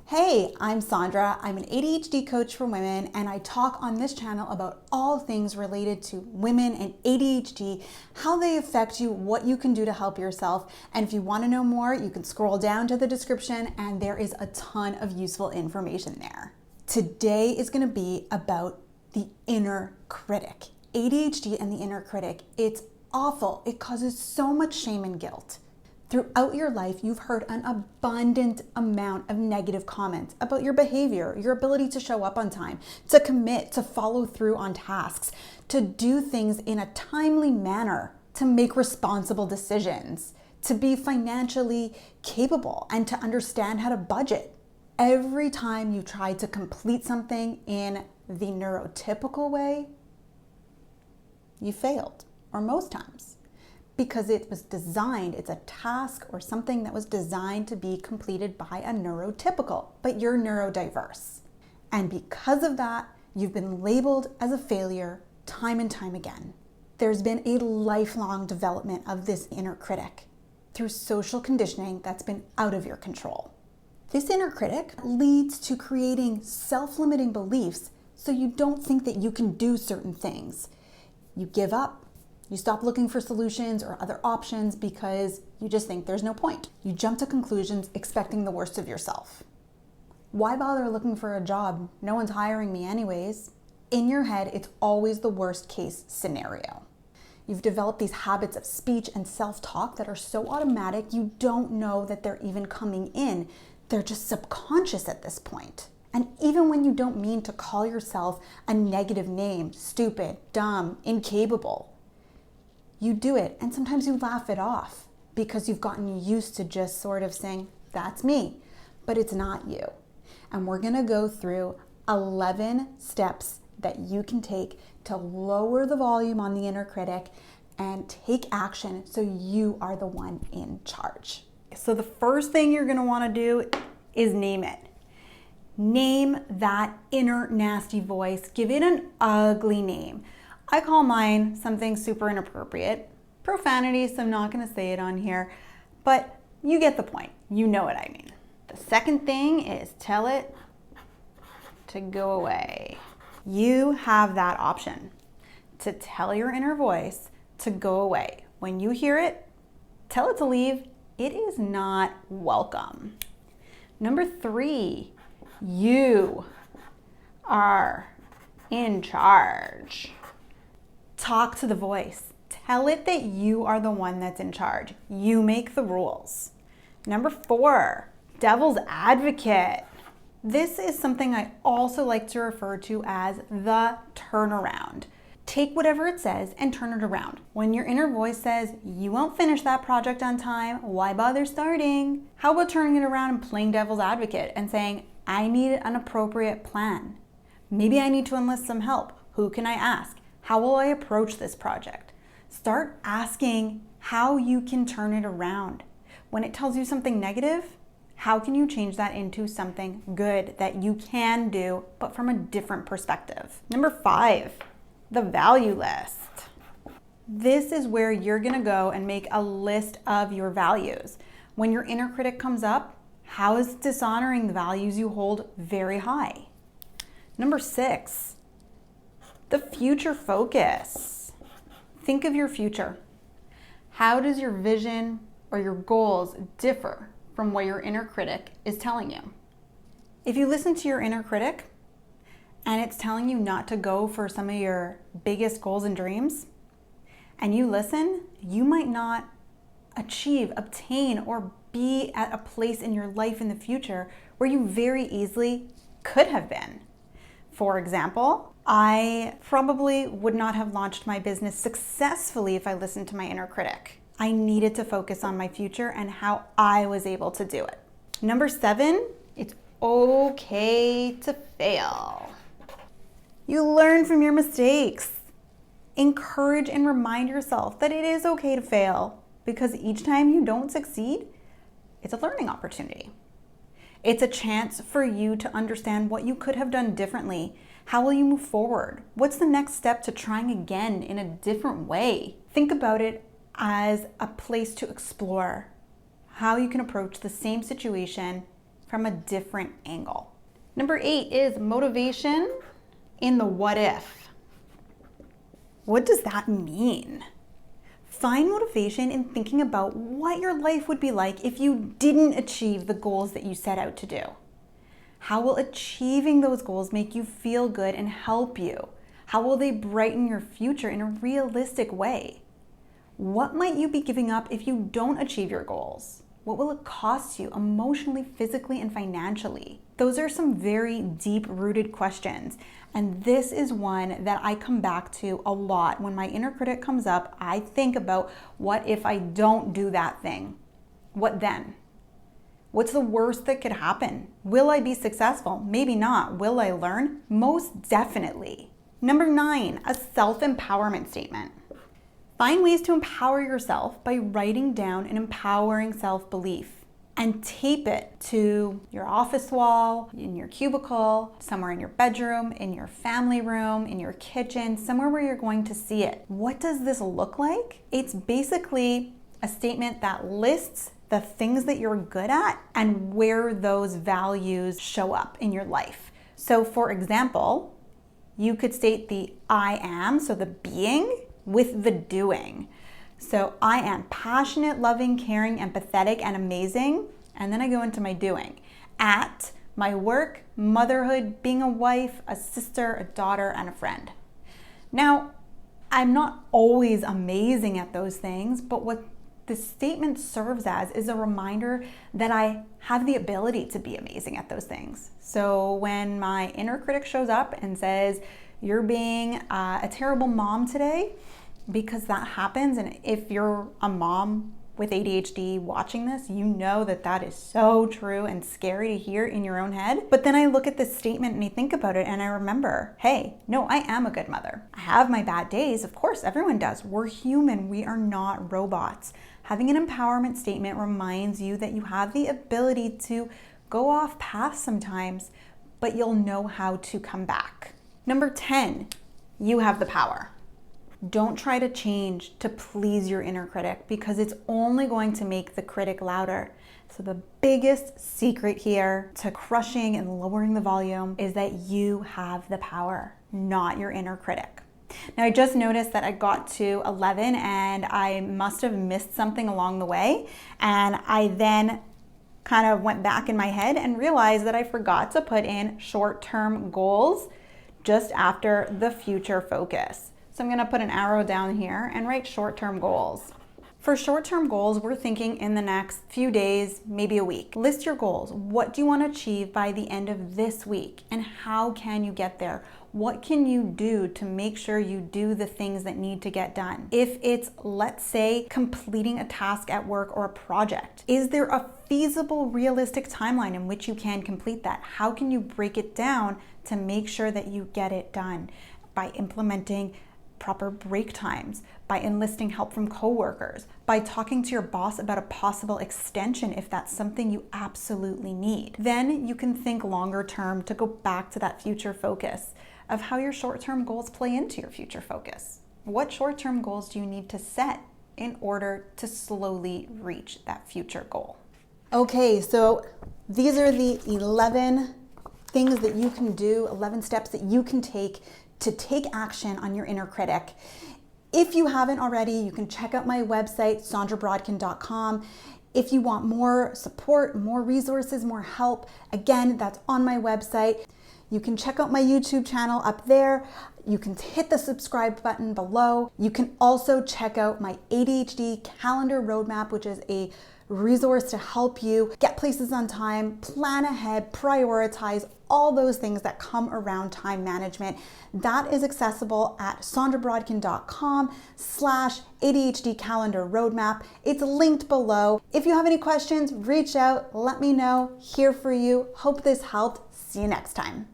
Hey, I'm Saundra. I'm an ADHD coach for women, and I talk on this channel about all things related to women and ADHD, how they affect you, what you can do to help yourself. And if you want to know more, you can scroll down to the description and there is a ton of useful information there. Today is going to be about the inner critic. ADHD and the inner critic. It's awful. It causes so much shame and guilt. Throughout your life, you've heard an abundant amount of negative comments about your behavior, your ability to show up on time, to commit, to follow through on tasks, to do things in a timely manner, to make responsible decisions, to be financially capable, and to understand how to budget. Every time you try to complete something in the neurotypical way, you failed, or most times. Because it was designed, it's a task or something that was designed to be completed by a neurotypical, but you're neurodiverse. And because of that, you've been labeled as a failure time and time again. There's been a lifelong development of this inner critic through social conditioning that's been out of your control. This inner critic leads to creating self-limiting beliefs so you don't think that you can do certain things. You give up. You stop looking for solutions or other options because you just think there's no point. You jump to conclusions expecting the worst of yourself. Why bother looking for a job? No one's hiring me anyways. In your head, it's always the worst case scenario. You've developed these habits of speech and self-talk that are so automatic you don't know that they're even coming in. They're just subconscious at this point. And even when you don't mean to call yourself a negative name, stupid, dumb, incapable, you do it, and sometimes you laugh it off because you've gotten used to just sort of saying, that's me, but it's not you. And we're gonna go through 11 steps that you can take to lower the volume on the inner critic and take action so you are the one in charge. So the first thing you're gonna wanna do is name it. Name that inner nasty voice. Give it an ugly name. I call mine something super inappropriate. Profanity, so I'm not gonna say it on here, but you get the point. You know what I mean. The second thing is tell it to go away. You have that option to tell your inner voice to go away. When you hear it, tell it to leave. It is not welcome. Number 3, you are in charge. Talk to the voice. Tell it that you are the one that's in charge. You make the rules. Number 4, devil's advocate. This is something I also like to refer to as the turnaround. Take whatever it says and turn it around. When your inner voice says, you won't finish that project on time, why bother starting? How about turning it around and playing devil's advocate and saying, I need an appropriate plan. Maybe I need to enlist some help. Who can I ask? How will I approach this project? Start asking how you can turn it around. When it tells you something negative, how can you change that into something good that you can do, but from a different perspective? Number 5, the value list. This is where you're gonna go and make a list of your values. When your inner critic comes up, how is it dishonoring the values you hold very high? Number 6, the future focus. Think of your future. How does your vision or your goals differ from what your inner critic is telling you? If you listen to your inner critic and it's telling you not to go for some of your biggest goals and dreams, and you listen, you might not obtain, or be at a place in your life in the future where you very easily could have been. For example, I probably would not have launched my business successfully if I listened to my inner critic. I needed to focus on my future and how I was able to do it. Number 7, it's okay to fail. You learn from your mistakes. Encourage and remind yourself that it is okay to fail, because each time you don't succeed, it's a learning opportunity. It's a chance for you to understand what you could have done differently. How will you move forward? What's the next step to trying again in a different way? Think about it as a place to explore how you can approach the same situation from a different angle. Number 8 is motivation in the what if. What does that mean? Find motivation in thinking about what your life would be like if you didn't achieve the goals that you set out to do. How will achieving those goals make you feel good and help you? How will they brighten your future in a realistic way? What might you be giving up if you don't achieve your goals? What will it cost you emotionally, physically, and financially? Those are some very deep-rooted questions. And this is one that I come back to a lot. When my inner critic comes up, I think about, what if I don't do that thing? What then? What's the worst that could happen? Will I be successful? Maybe not. Will I learn? Most definitely. Number 9, a self-empowerment statement. Find ways to empower yourself by writing down an empowering self-belief and tape it to your office wall, in your cubicle, somewhere in your bedroom, in your family room, in your kitchen, somewhere where you're going to see it. What does this look like? It's basically a statement that lists the things that you're good at and where those values show up in your life. So for example, you could state the I am, so the being, with the doing. So I am passionate, loving, caring, empathetic, and amazing. And then I go into my doing. At my work, motherhood, being a wife, a sister, a daughter, and a friend. Now, I'm not always amazing at those things, but what this statement serves as is a reminder that I have the ability to be amazing at those things. So when my inner critic shows up and says, you're being a terrible mom today, because that happens, and if you're a mom with ADHD watching this, you know that that is so true and scary to hear in your own head. But then I look at this statement and I think about it and I remember, hey, no, I am a good mother. I have my bad days. Of course, everyone does. We're human. We are not robots. Having an empowerment statement reminds you that you have the ability to go off path sometimes, but you'll know how to come back. Number 10, you have the power. Don't try to change to please your inner critic, because it's only going to make the critic louder. So the biggest secret here to crushing and lowering the volume is that you have the power, not your inner critic. Now I just noticed that I got to 11 and I must have missed something along the way. And I then kind of went back in my head and realized that I forgot to put in short-term goals just after the future focus. So I'm going to put an arrow down here and write short-term goals. For short-term goals, we're thinking in the next few days, maybe a week. List your goals. What do you want to achieve by the end of this week? And how can you get there? What can you do to make sure you do the things that need to get done? If it's, let's say, completing a task at work or a project, is there a feasible, realistic timeline in which you can complete that? How can you break it down to make sure that you get it done? By implementing proper break times, by enlisting help from coworkers, by talking to your boss about a possible extension if that's something you absolutely need. Then you can think longer term to go back to that future focus of how your short-term goals play into your future focus. What short-term goals do you need to set in order to slowly reach that future goal? Okay, so these are the 11 things that you can do, 11 steps that you can take to take action on your inner critic. If you haven't already, you can check out my website, saundrabrodkin.com. If you want more support, more resources, more help, again, that's on my website. You can check out my YouTube channel up there. You can hit the subscribe button below. You can also check out my ADHD calendar roadmap, which is a resource to help you get places on time, plan ahead, prioritize, all those things that come around time management. That is accessible at saundrabrodkin.com/ADHD calendar roadmap. It's linked below. If you have any questions, reach out, let me know. Here for you. Hope this helped. See you next time.